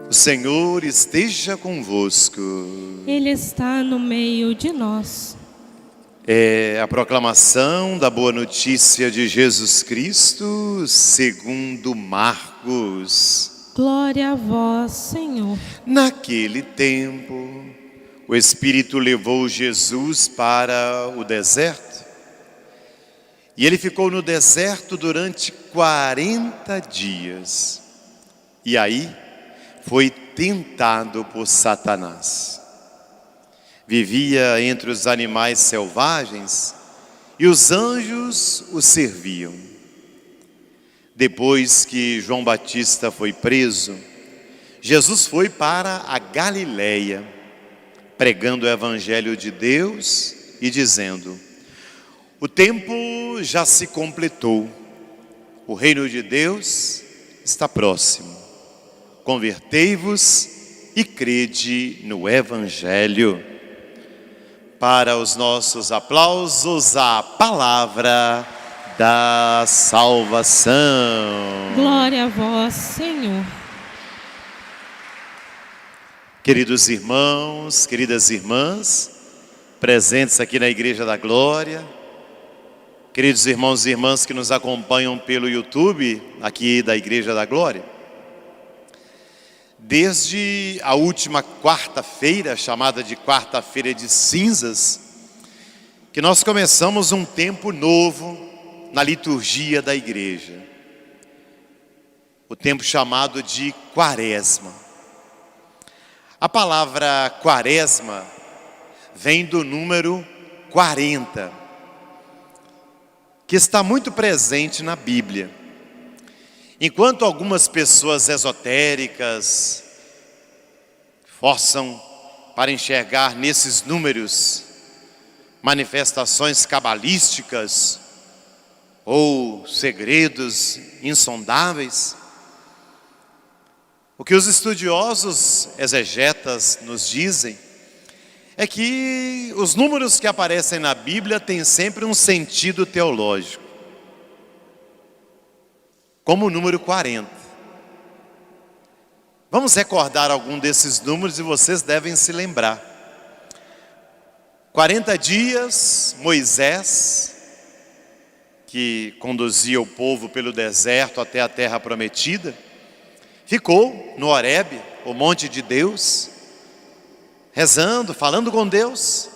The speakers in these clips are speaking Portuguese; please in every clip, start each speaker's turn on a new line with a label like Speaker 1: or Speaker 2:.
Speaker 1: O Senhor esteja convosco.
Speaker 2: Ele está no meio de nós.
Speaker 1: É a proclamação da boa notícia de Jesus Cristo segundo Marcos.
Speaker 2: Glória a vós, Senhor.
Speaker 1: Naquele tempo, o Espírito levou Jesus para o deserto. E ele ficou no deserto durante 40 dias. E aí, foi tentado por Satanás. Vivia entre os animais selvagens e os anjos o serviam. Depois que João Batista foi preso, Jesus foi para a Galileia, pregando o Evangelho de Deus e dizendo: o tempo já se completou, o reino de Deus está próximo. Convertei-vos e crede no Evangelho. Para os nossos aplausos, a palavra da salvação.
Speaker 2: Glória a vós, Senhor.
Speaker 1: Queridos irmãos, queridas irmãs, presentes aqui na Igreja da Glória, queridos irmãos e irmãs que nos acompanham pelo YouTube, aqui da Igreja da Glória, desde a última quarta-feira, chamada de quarta-feira de cinzas, que nós começamos um tempo novo na liturgia da igreja. O tempo chamado de Quaresma. A palavra Quaresma vem do número 40, que está muito presente na Bíblia. Enquanto algumas pessoas esotéricas forçam para enxergar nesses números manifestações cabalísticas ou segredos insondáveis, o que os estudiosos exegetas nos dizem é que os números que aparecem na Bíblia têm sempre um sentido teológico. Como o número 40. Vamos recordar algum desses números e vocês devem se lembrar. 40 dias, Moisés, que conduzia o povo pelo deserto até a terra prometida, ficou no Horebe, o monte de Deus, rezando, falando com Deus,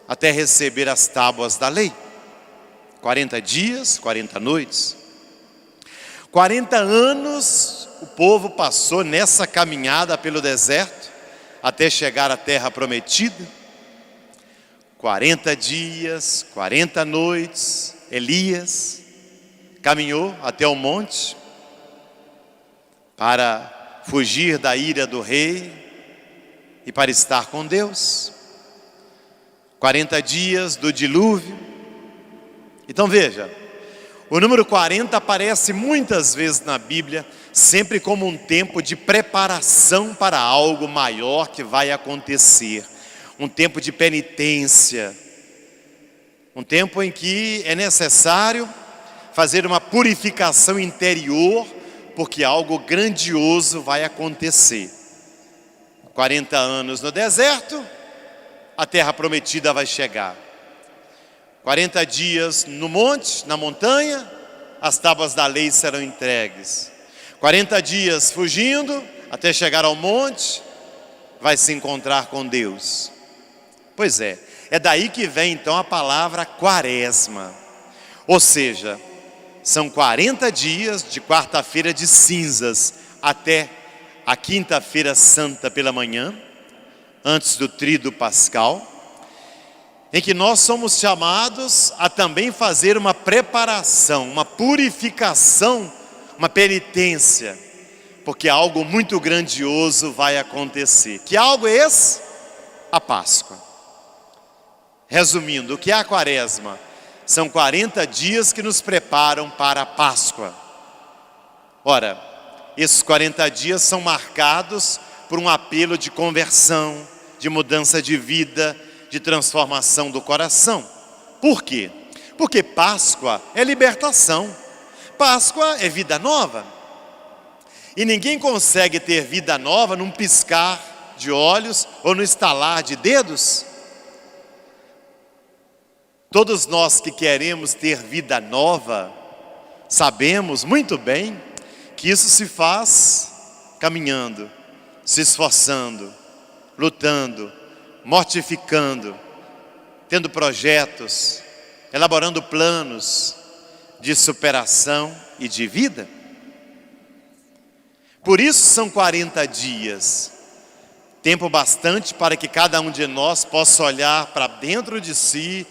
Speaker 1: até receber as tábuas da lei. 40 dias, 40 noites. 40 anos o povo passou nessa caminhada pelo deserto até chegar à terra prometida. 40 dias, 40 noites, Elias caminhou até o monte para fugir da ira do rei e para estar com Deus. 40 dias do dilúvio. Então veja, o número 40 aparece muitas vezes na Bíblia, sempre como um tempo de preparação para algo maior que vai acontecer. Um tempo de penitência. Um tempo em que é necessário fazer uma purificação interior, porque algo grandioso vai acontecer. 40 anos no deserto, a terra prometida vai chegar. 40 dias no monte, na montanha, as tábuas da lei serão entregues. 40 dias fugindo, até chegar ao monte, vai se encontrar com Deus. Pois é daí que vem então a palavra Quaresma. Ou seja, são 40 dias de quarta-feira de cinzas até a quinta-feira santa pela manhã, antes do tríduo pascal, em que nós somos chamados a também fazer uma preparação, uma purificação, uma penitência, porque algo muito grandioso vai acontecer. Que algo é esse? A Páscoa. Resumindo, o que é a Quaresma? São 40 dias que nos preparam para a Páscoa. Ora, esses 40 dias são marcados por um apelo de conversão, de mudança de vida, de transformação do coração. Por quê? Porque Páscoa é libertação. Páscoa é vida nova. E ninguém consegue ter vida nova num piscar de olhos ou no estalar de dedos. Todos nós que queremos ter vida nova, sabemos muito bem que isso se faz caminhando, se esforçando, lutando, mortificando, tendo projetos, elaborando planos de superação e de vida. Por isso são 40 dias, tempo bastante para que cada um de nós possa olhar para dentro de si,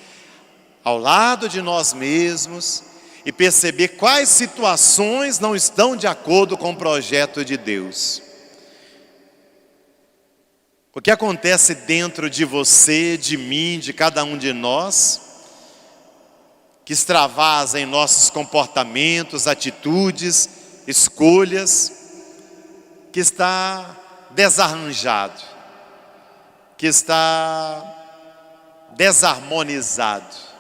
Speaker 1: ao lado de nós mesmos, e perceber quais situações não estão de acordo com o projeto de Deus. O que acontece dentro de você, de mim, de cada um de nós, que extravasa em nossos comportamentos, atitudes, escolhas, que está desarranjado, que está desarmonizado,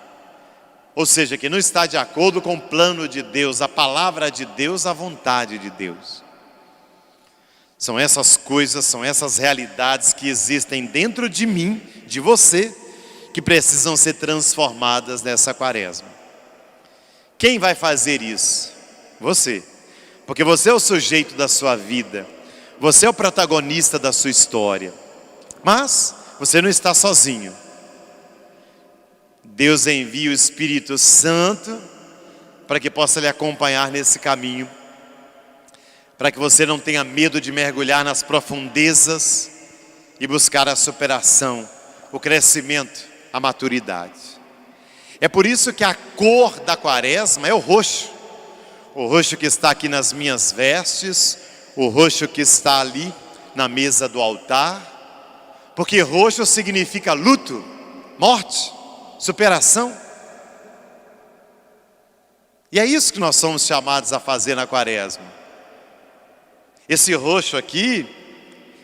Speaker 1: ou seja, que não está de acordo com o plano de Deus, a palavra de Deus, a vontade de Deus. São essas coisas, são essas realidades que existem dentro de mim, de você, que precisam ser transformadas nessa quaresma. Quem vai fazer isso? Você, porque você é o sujeito da sua vida, você é o protagonista da sua história, mas você não está sozinho. Deus envia o Espírito Santo para que possa lhe acompanhar nesse caminho, para que você não tenha medo de mergulhar nas profundezas e buscar a superação, o crescimento, a maturidade. É por isso que a cor da quaresma é o roxo que está aqui nas minhas vestes, o roxo que está ali na mesa do altar, porque roxo significa luto, morte, superação. E é isso que nós somos chamados a fazer na quaresma. Esse roxo aqui,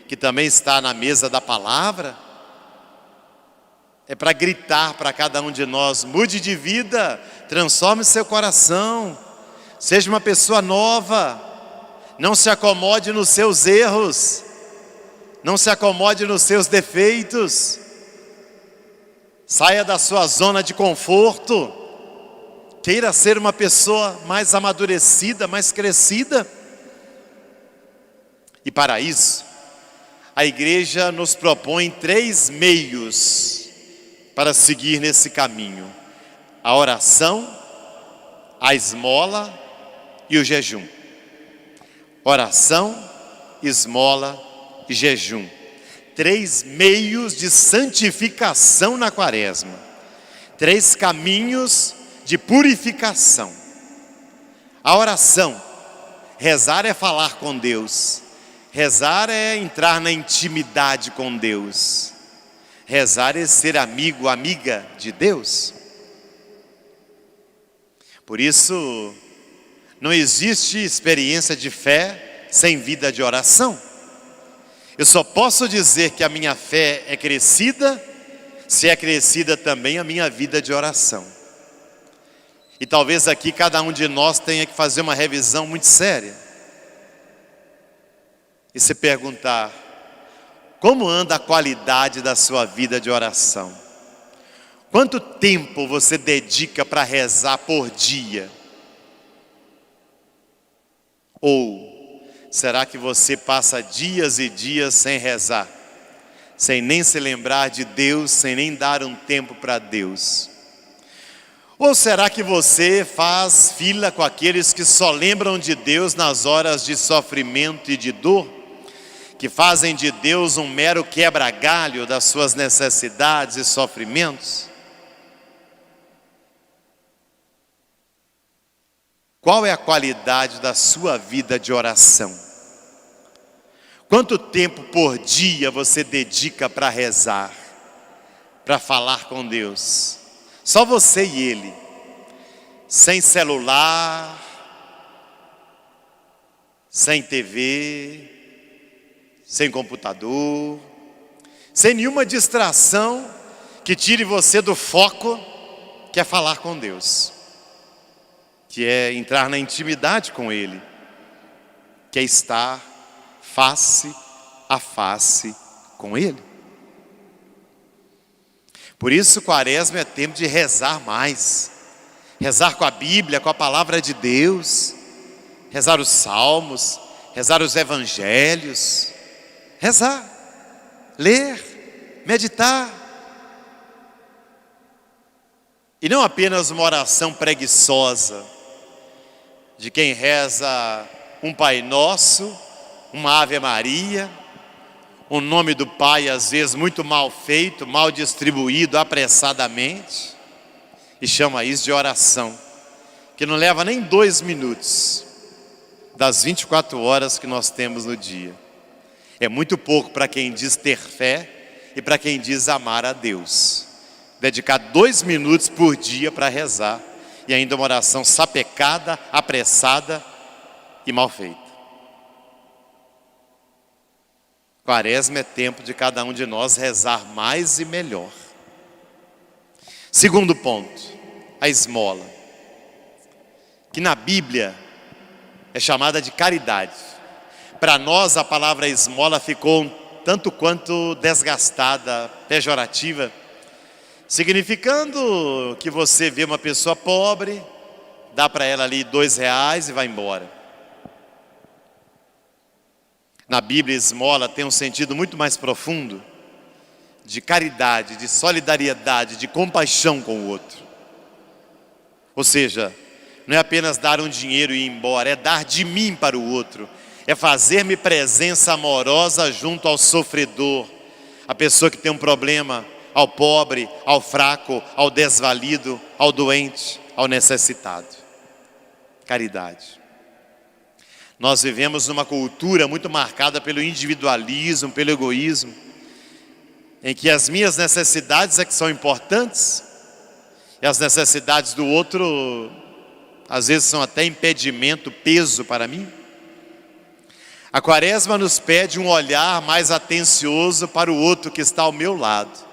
Speaker 1: que também está na mesa da palavra, é para gritar para cada um de nós: mude de vida, transforme seu coração, seja uma pessoa nova, não se acomode nos seus erros, não se acomode nos seus defeitos, saia da sua zona de conforto, queira ser uma pessoa mais amadurecida, mais crescida. E para isso, a igreja nos propõe 3 meios para seguir nesse caminho: a oração, a esmola e o jejum. Oração, esmola e jejum. 3 meios de santificação na quaresma. 3 caminhos de purificação. A oração, rezar é falar com Deus. Rezar é entrar na intimidade com Deus. Rezar é ser amigo, amiga de Deus. Por isso, não existe experiência de fé sem vida de oração. Eu só posso dizer que a minha fé é crescida, se é crescida também a minha vida de oração. E talvez aqui cada um de nós tenha que fazer uma revisão muito séria e se perguntar: como anda a qualidade da sua vida de oração? Quanto tempo você dedica para rezar por dia? Ou será que você passa dias e dias sem rezar, sem nem se lembrar de Deus, sem nem dar um tempo para Deus? Ou será que você faz fila com aqueles que só lembram de Deus nas horas de sofrimento e de dor, que fazem de Deus um mero quebra-galho das suas necessidades e sofrimentos? Qual é a qualidade da sua vida de oração? Quanto tempo por dia você dedica para rezar, para falar com Deus? Só você e Ele, sem celular, sem TV, sem computador, sem nenhuma distração que tire você do foco, que é falar com Deus, que é entrar na intimidade com Ele. que é estar face a face com Ele. Por isso, Quaresma é tempo de rezar mais. Rezar com a Bíblia, com a palavra de Deus. Rezar os salmos, rezar os evangelhos. Rezar, ler, meditar. E não apenas uma oração preguiçosa, de quem reza um Pai Nosso, uma Ave Maria, um nome do Pai às vezes muito mal feito, mal distribuído, apressadamente, e chama isso de oração, que não leva nem 2 minutos das 24 horas que nós temos no dia. É muito pouco para quem diz ter fé e para quem diz amar a Deus. Dedicar 2 minutos por dia para rezar, e ainda uma oração sapecada, apressada e mal feita. Quaresma é tempo de cada um de nós rezar mais e melhor. Segundo ponto, a esmola, que na Bíblia é chamada de caridade. Para nós a palavra esmola ficou um tanto quanto desgastada, pejorativa, significando que você vê uma pessoa pobre, dá para ela ali R$2 e vai embora. Na Bíblia, esmola tem um sentido muito mais profundo, de caridade, de solidariedade, de compaixão com o outro. Ou seja, não é apenas dar um dinheiro e ir embora, é dar de mim para o outro, é fazer-me presença amorosa junto ao sofredor, a pessoa que tem um problema, ao pobre, ao fraco, ao desvalido, ao doente, ao necessitado. Caridade. Nós vivemos numa cultura muito marcada pelo individualismo, pelo egoísmo, em que as minhas necessidades é que são importantes, e as necessidades do outro, às vezes são até impedimento, peso para mim. A Quaresma nos pede um olhar mais atencioso para o outro que está ao meu lado.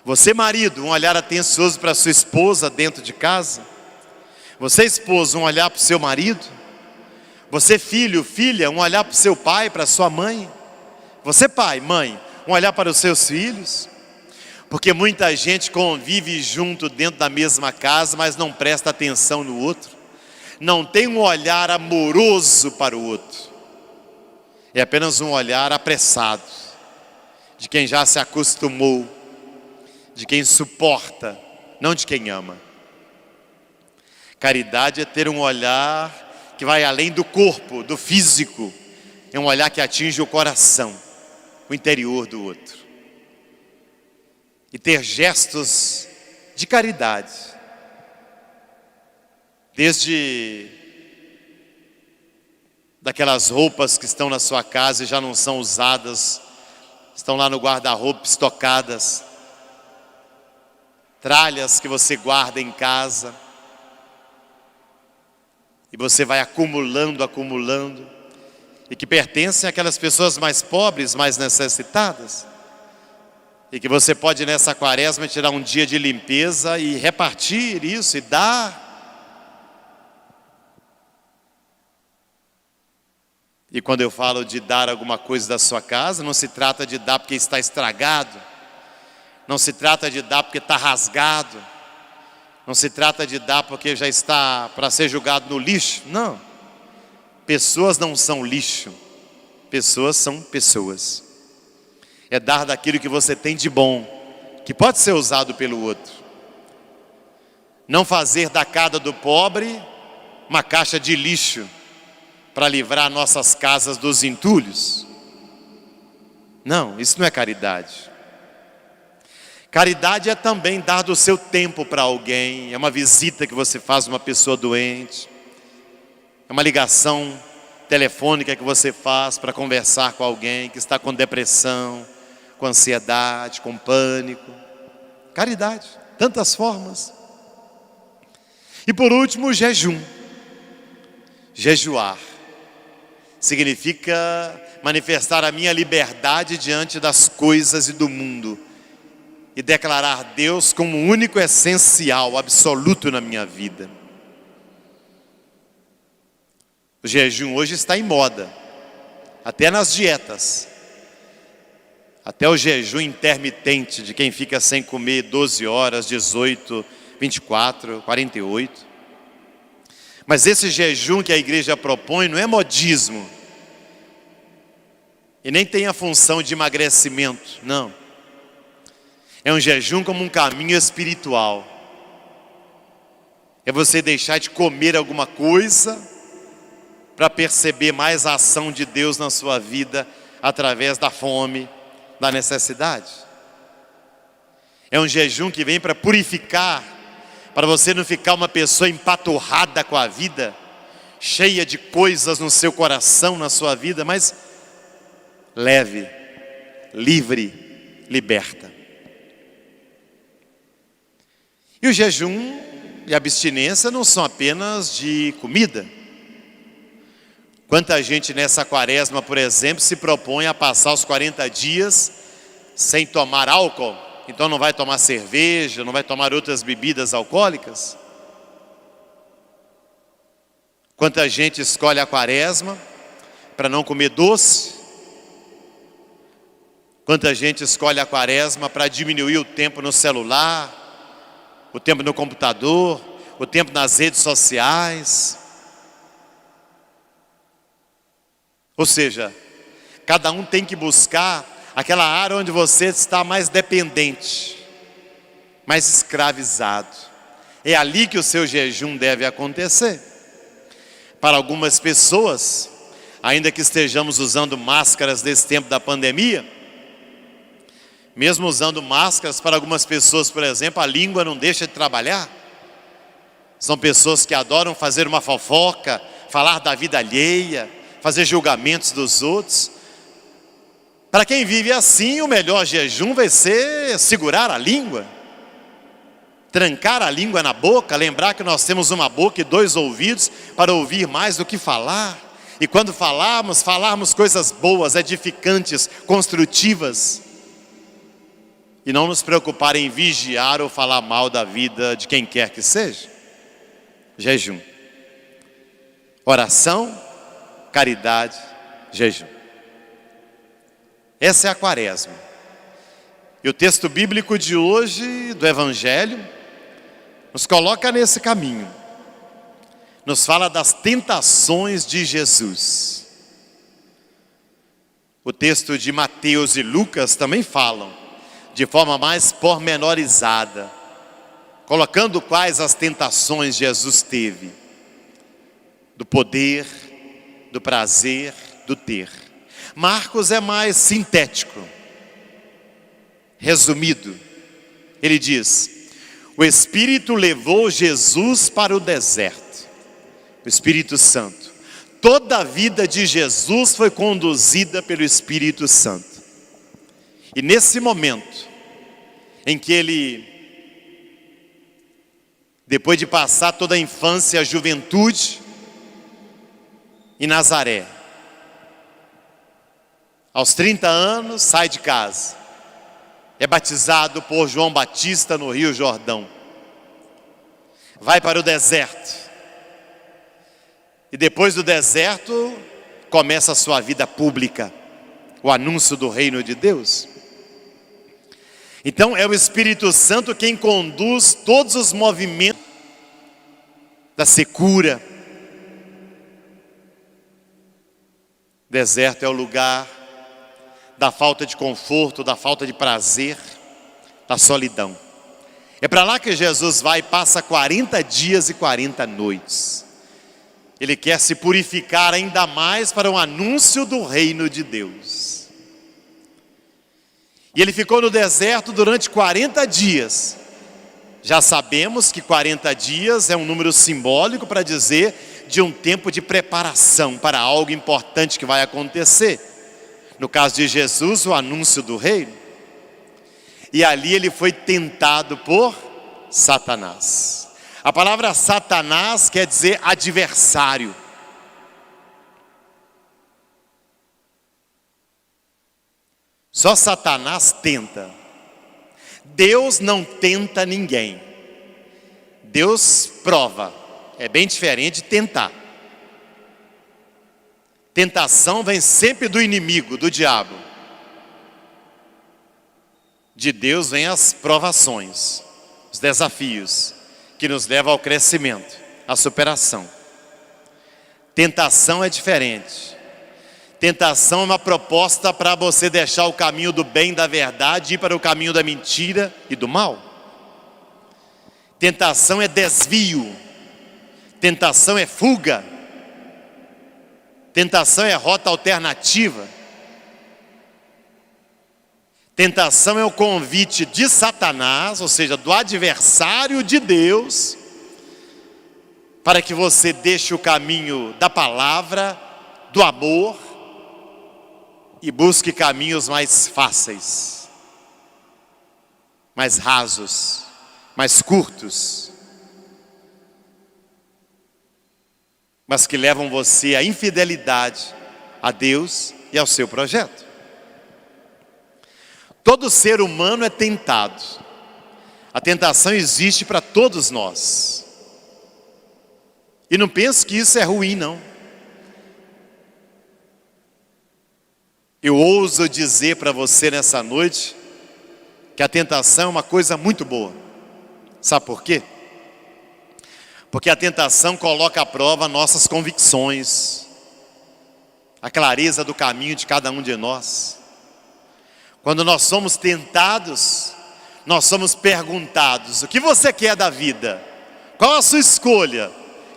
Speaker 1: Você, marido, um olhar atencioso para sua esposa dentro de casa. Você, esposa, um olhar para o seu marido. Você, filho, filha, um olhar para o seu pai, para a sua mãe. Você, pai, mãe, um olhar para os seus filhos. Porque muita gente convive junto dentro da mesma casa, mas não presta atenção no outro. Não tem um olhar amoroso para o outro. É apenas um olhar apressado, de quem já se acostumou, de quem suporta, não de quem ama. Caridade é ter um olhar que vai além do corpo, do físico. É um olhar que atinge o coração, o interior do outro. E ter gestos de caridade. Desde daquelas roupas que estão na sua casa e já não são usadas, estão lá no guarda-roupa estocadas. Tralhas que você guarda em casa. E você vai acumulando, e que pertencem àquelas pessoas mais pobres, mais necessitadas. E que você pode nessa Quaresma tirar um dia de limpeza e repartir isso e dar. E quando eu falo de dar alguma coisa da sua casa, não se trata de dar porque está estragado. Não se trata de dar porque está rasgado. Não se trata de dar porque já está para ser jogado no lixo. Não. Pessoas não são lixo. Pessoas são pessoas. É dar daquilo que você tem de bom, que pode ser usado pelo outro. Não fazer da casa do pobre uma caixa de lixo para livrar nossas casas dos entulhos. Não, isso não é caridade. Caridade é também dar do seu tempo para alguém. É uma visita que você faz a uma pessoa doente. É uma ligação telefônica que você faz para conversar com alguém que está com depressão, com ansiedade, com pânico. Caridade, tantas formas. E por último, o jejum. Jejuar significa manifestar a minha liberdade diante das coisas e do mundo e declarar Deus como o único essencial, absoluto na minha vida. O jejum hoje está em moda, até nas dietas. Até o jejum intermitente de quem fica sem comer 12 horas, 18, 24, 48. Mas esse jejum que a igreja propõe não é modismo. E nem tem a função de emagrecimento, não. É um jejum como um caminho espiritual. É você deixar de comer alguma coisa para perceber mais a ação de Deus na sua vida através da fome, da necessidade. É um jejum que vem para purificar, para você não ficar uma pessoa empaturrada com a vida, cheia de coisas no seu coração, na sua vida, mas leve, livre, liberta. E o jejum e a abstinência não são apenas de comida. Quanta gente nessa quaresma, por exemplo, se propõe a passar os 40 dias sem tomar álcool. Então não vai tomar cerveja, não vai tomar outras bebidas alcoólicas. Quanta gente escolhe a quaresma para não comer doce. Quanta gente escolhe a quaresma para diminuir o tempo no celular, o tempo no computador, o tempo nas redes sociais. Ou seja, cada um tem que buscar aquela área onde você está mais dependente, mais escravizado. É ali que o seu jejum deve acontecer. Para algumas pessoas, ainda que estejamos usando máscaras nesse tempo da pandemia, mesmo usando máscaras, para algumas pessoas, por exemplo, a língua não deixa de trabalhar. São pessoas que adoram fazer uma fofoca, falar da vida alheia, fazer julgamentos dos outros. Para quem vive assim, o melhor jejum vai ser segurar a língua, trancar a língua na boca, lembrar que nós temos uma boca e 2 ouvidos para ouvir mais do que falar. E quando falarmos coisas boas, edificantes, construtivas. E não nos preocupar em vigiar ou falar mal da vida de quem quer que seja. Jejum. Oração, caridade, jejum. Essa é a quaresma. E o texto bíblico de hoje, do Evangelho, nos coloca nesse caminho. Nos fala das tentações de Jesus. O texto de Mateus e Lucas também falam de forma mais pormenorizada, colocando quais as tentações Jesus teve. Do poder, do prazer, do ter. Marcos é mais sintético, resumido. Ele diz: o Espírito levou Jesus para o deserto. O Espírito Santo. Toda a vida de Jesus foi conduzida pelo Espírito Santo. E nesse momento, em que ele, depois de passar toda a infância e a juventude em Nazaré, aos 30 anos sai de casa, é batizado por João Batista no Rio Jordão, vai para o deserto, e depois do deserto começa a sua vida pública, o anúncio do reino de Deus. Então é o Espírito Santo quem conduz todos os movimentos da secura. Deserto é o lugar da falta de conforto, da falta de prazer, da solidão. É para lá que Jesus vai e passa 40 dias e 40 noites. Ele quer se purificar ainda mais para o anúncio do reino de Deus. E ele ficou no deserto durante 40 dias. Já sabemos que 40 dias é um número simbólico para dizer de um tempo de preparação para algo importante que vai acontecer. No caso de Jesus, o anúncio do reino. E ali ele foi tentado por Satanás. A palavra Satanás quer dizer adversário. Só Satanás tenta. Deus não tenta ninguém. Deus prova. É bem diferente de tentar. Tentação vem sempre do inimigo, do diabo. De Deus vem as provações, os desafios, que nos levam ao crescimento, à superação. Tentação é diferente. Tentação é uma proposta para você deixar o caminho do bem, da verdade, e ir para o caminho da mentira e do mal. Tentação é desvio. Tentação é fuga. Tentação é rota alternativa. Tentação é o convite de Satanás, ou seja, do adversário de Deus, para que você deixe o caminho da palavra, do amor, e busque caminhos mais fáceis, mais rasos, mais curtos, mas que levam você à infidelidade a Deus e ao seu projeto. Todo ser humano é tentado. A tentação existe para todos nós. E não pense que isso é ruim, não. Eu ouso dizer para você nessa noite que a tentação é uma coisa muito boa. Sabe por quê? Porque a tentação coloca à prova nossas convicções, a clareza do caminho de cada um de nós. Quando nós somos tentados, nós somos perguntados: o que você quer da vida? Qual a sua escolha?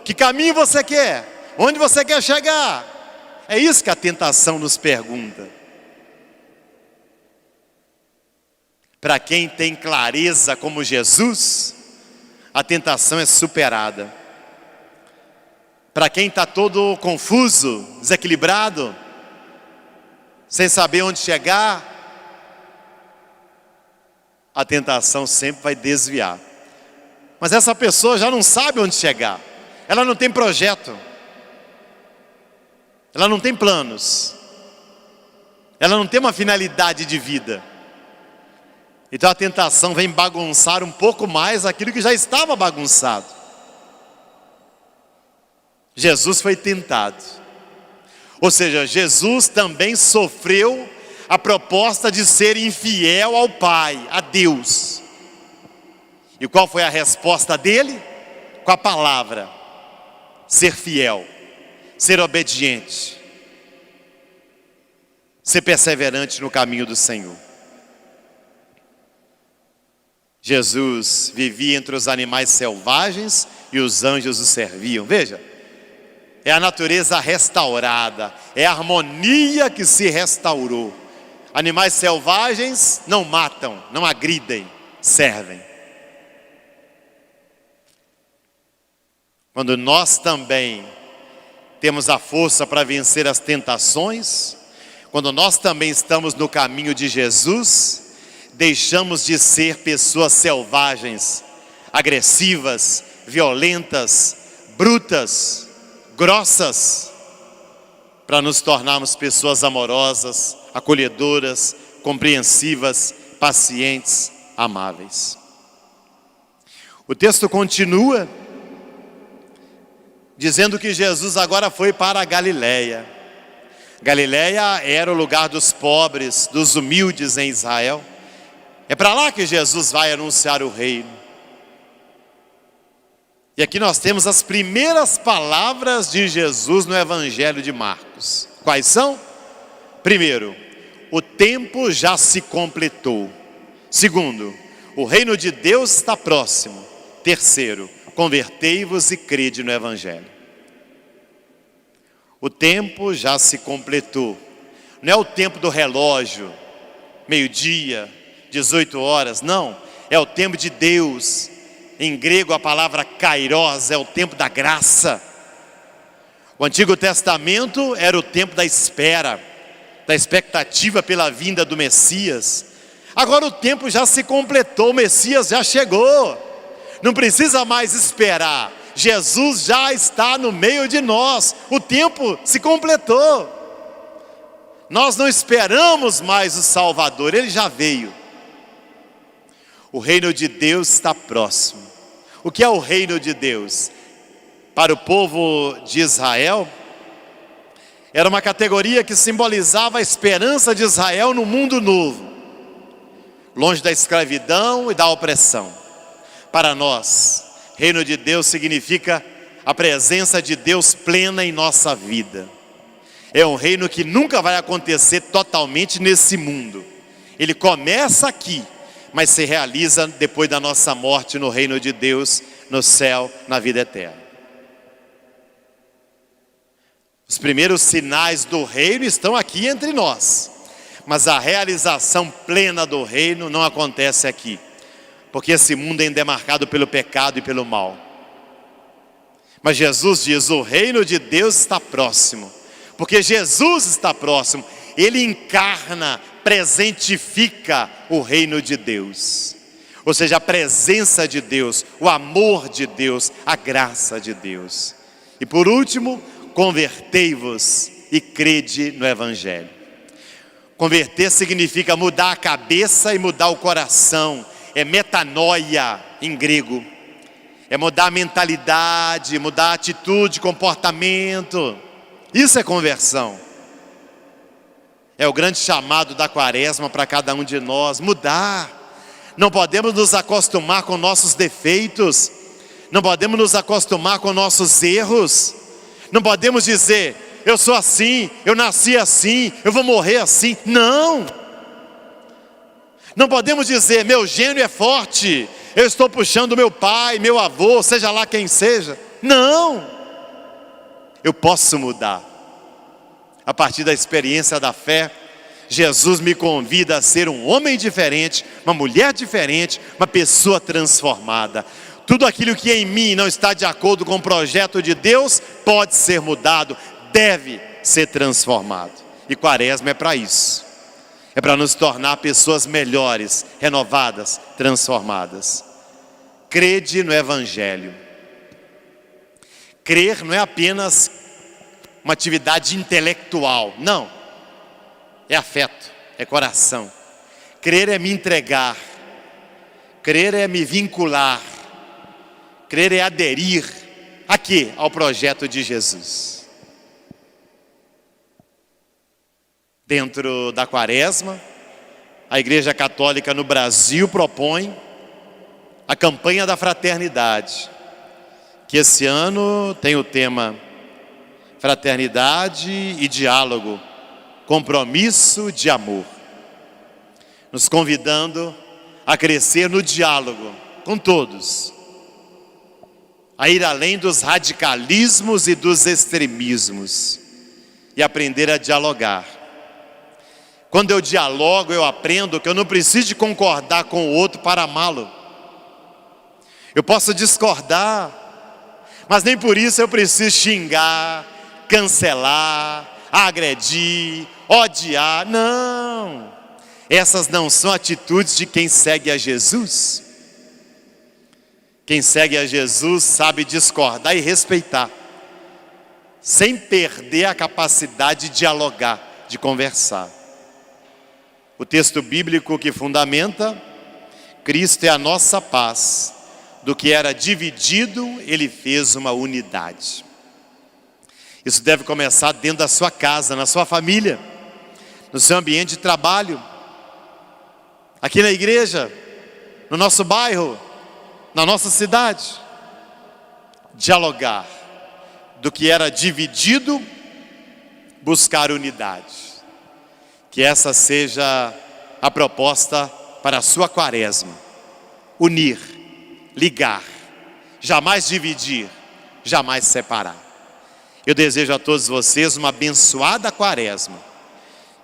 Speaker 1: Que caminho você quer? Onde você quer chegar? É isso que a tentação nos pergunta. Para quem tem clareza como Jesus, a tentação é superada. Para quem está todo confuso, desequilibrado, sem saber onde chegar, a tentação sempre vai desviar. Mas essa pessoa já não sabe onde chegar. Ela não tem projeto. Ela não tem planos. Ela não tem uma finalidade de vida. Então a tentação vem bagunçar um pouco mais aquilo que já estava bagunçado. Jesus foi tentado. Ou seja, Jesus também sofreu a proposta de ser infiel ao Pai, a Deus. E qual foi a resposta dele? Com a palavra: ser fiel, ser obediente, ser perseverante no caminho do Senhor. Jesus vivia entre os animais selvagens e os anjos o serviam. Veja, é a natureza restaurada, é a harmonia que se restaurou. Animais selvagens não matam, não agridem, servem. Quando nós também temos a força para vencer as tentações, quando nós também estamos no caminho de Jesus, deixamos de ser pessoas selvagens, agressivas, violentas, brutas, grossas, para nos tornarmos pessoas amorosas, acolhedoras, compreensivas, pacientes, amáveis. O texto continua dizendo que Jesus agora foi para a Galileia. Galileia era o lugar dos pobres, dos humildes em Israel. É para lá que Jesus vai anunciar o reino. E aqui nós temos as primeiras palavras de Jesus no Evangelho de Marcos. Quais são? Primeiro, o tempo já se completou. Segundo, o reino de Deus está próximo. Terceiro, convertei-vos e crede no Evangelho. O tempo já se completou. Não é o tempo do relógio, meio-dia, 18 horas, não. É o tempo de Deus. Em grego a palavra kairos é o tempo da graça. O Antigo Testamento era o tempo da espera, da expectativa pela vinda do Messias. Agora o tempo já se completou, o Messias já chegou. Não precisa mais esperar. Jesus já está no meio de nós. O tempo se completou. Nós não esperamos mais o Salvador, Ele já veio. O reino de Deus está próximo. O que é o reino de Deus? Para o povo de Israel, Era uma categoria que simbolizava a esperança de Israel no mundo novo, longe da escravidão e da opressão. Para nós, reino de Deus significa a presença de Deus plena em nossa vida. É um reino que nunca vai acontecer totalmente nesse mundo. Ele começa aqui, mas se realiza depois da nossa morte no reino de Deus, no céu, na vida eterna. Os primeiros sinais do reino estão aqui entre nós, mas a realização plena do reino não acontece aqui, porque esse mundo ainda é marcado pelo pecado e pelo mal. Mas Jesus diz: o reino de Deus está próximo, porque Jesus está próximo. Ele encarna, presentifica o reino de Deus, ou seja, a presença de Deus, o amor de Deus, a graça de Deus. E por último, convertei-vos e crede no Evangelho. Converter significa mudar a cabeça e mudar o coração. É metanoia em grego. É mudar a mentalidade, mudar a atitude, comportamento. Isso é conversão. É o grande chamado da quaresma para cada um de nós, mudar. Não podemos nos acostumar com nossos defeitos. Não podemos nos acostumar com nossos erros. Não podemos dizer: eu sou assim, eu nasci assim, eu vou morrer assim. Não! Não podemos dizer: meu gênio é forte, eu estou puxando meu pai, meu avô, seja lá quem seja. Não! Eu posso mudar. A partir da experiência da fé, Jesus me convida a ser um homem diferente, uma mulher diferente, uma pessoa transformada. Tudo aquilo que em mim não está de acordo com o projeto de Deus pode ser mudado, deve ser transformado. E quaresma é para isso. É para nos tornar pessoas melhores, renovadas, transformadas. Crede no Evangelho. Crer não é apenas uma atividade intelectual, não. É afeto, é coração. Crer é me entregar. Crer é me vincular. Crer é aderir a quê? Ao projeto de Jesus. Dentro da quaresma, a Igreja Católica no Brasil propõe a campanha da fraternidade, que esse ano tem o tema Fraternidade e Diálogo, Compromisso de Amor, nos convidando a crescer no diálogo com todos, a ir além dos radicalismos e dos extremismos e aprender a dialogar. Quando eu dialogo, eu aprendo que eu não preciso de concordar com o outro para amá-lo. Eu posso discordar, mas nem por isso eu preciso xingar, cancelar, agredir, odiar. Não! Essas não são atitudes de quem segue a Jesus. Quem segue a Jesus sabe discordar e respeitar, sem perder a capacidade de dialogar, de conversar. O texto bíblico que fundamenta: Cristo é a nossa paz, do que era dividido, Ele fez uma unidade. Isso deve começar dentro da sua casa, na sua família, no seu ambiente de trabalho, aqui na igreja, no nosso bairro, na nossa cidade. Dialogar. Do que era dividido, buscar unidade. Que essa seja a proposta para a sua quaresma. Unir, ligar, jamais dividir, jamais separar. Eu desejo a todos vocês uma abençoada quaresma,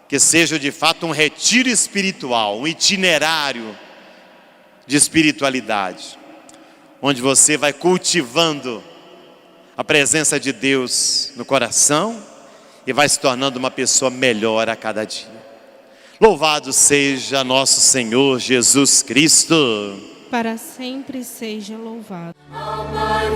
Speaker 1: que seja de fato um retiro espiritual, um itinerário de espiritualidade, onde você vai cultivando a presença de Deus no coração e vai se tornando uma pessoa melhor a cada dia. Louvado seja nosso Senhor Jesus Cristo.
Speaker 2: Para sempre seja louvado.
Speaker 3: Ao Pai